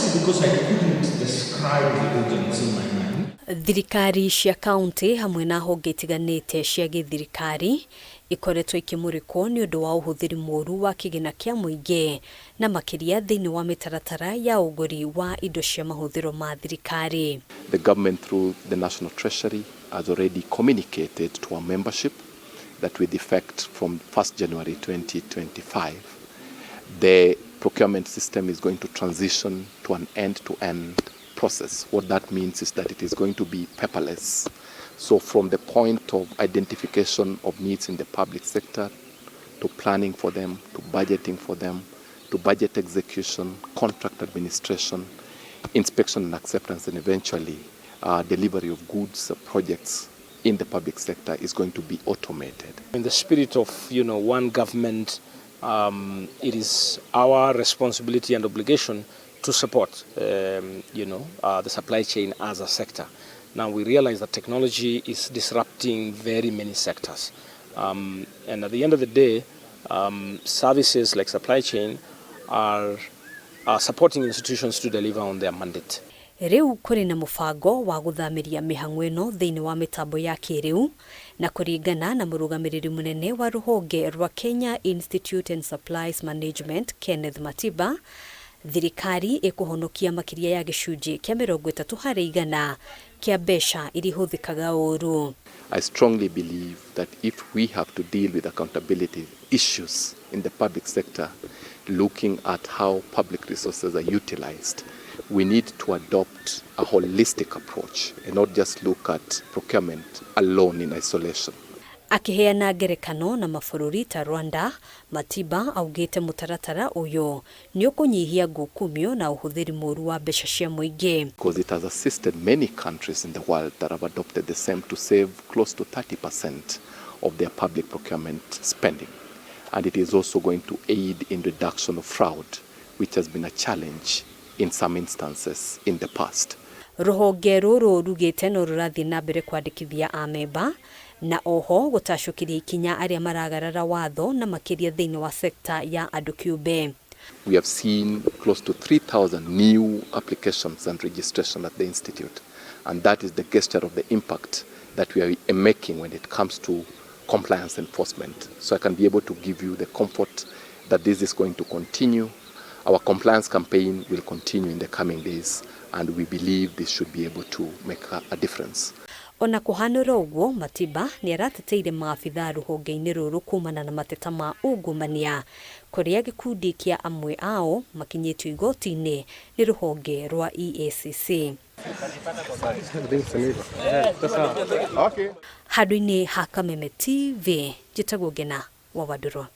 honestly, because I couldn't describe the organs in my mind. Thirikari cia county hamwe na honge itiganite cia githirikari ikoretwo ikimurikwo ni undu wa uhuthiri muru wa kigina kia muingi na makiria thiini wa mitaratara ya uguri wa indo cia mahuthiro ma thirikari. The government through the National Treasury has already communicated to our membership that with effect from 1st January 2025 the procurement system is going to transition to an end-to-end process. What that means is that it is going to be paperless. So from the point of identification of needs in the public sector, to planning for them, to budgeting for them, to budget execution, contract administration, inspection and acceptance, and eventually delivery of goods, projects in the public sector is going to be automated. In the spirit of, one government, it is our responsibility and obligation to support, the supply chain as a sector. Now we realize that technology is disrupting very many sectors. And at the end of the day, services like supply chain are supporting institutions to deliver on their mandate. Riu kuri na mufango wa guthamiria mihango ino thiini wa mitambo ya kiriu na kuringana na murugamiriri munene wa ruhonge rwa Kenya Institute and Supplies Management Kenneth Matiba, thirikari ikuhonokia makiria ya gicunji kia 30% kia mbeca IHUTHIKAGA uru. I strongly believe that if we have to deal with accountability issues in the public sector, looking at how public resources are utilized, we need to adopt a holistic approach and not just look at procurement alone in isolation. Akiheana ngerekano na mabũrũri ta Rwanda, Matiba augite mutaratara uyu ni ukunyihia ngukumio na uhuthiri muru wa mbeca cia muingi. Because it has assisted many countries in the world that have adopted the same to save close to 30% of their public procurement spending. And it is also going to aid in reduction of fraud, which has been a challenge in some instances in the past. Ruhonge ruru rugite no rurathi na mbere kwandikithia amemba na oho gutashukiria ikinya aria maragarara watho na makiria thiini wa sekta ya andu kiumbe. We have seen close to 3,000 new applications and registration at the institute, and that is the gesture of the impact that we are making when it comes to compliance enforcement. So I can be able to give you the comfort that this is going to continue. Our compliance campaign will continue in the coming days, and we believe this should be able to make a difference. Ona kuhanura uguo, Matiba ni arateteire maafitha ruhonge-ini ruru kumana na mateta ma ungumania kuria gikundi kia amwe ao makinyitio igoti-ini ni ruhonge rwa EACC. Handu-ini ha Kameme TV, njitagwo Ngina wa Waduro.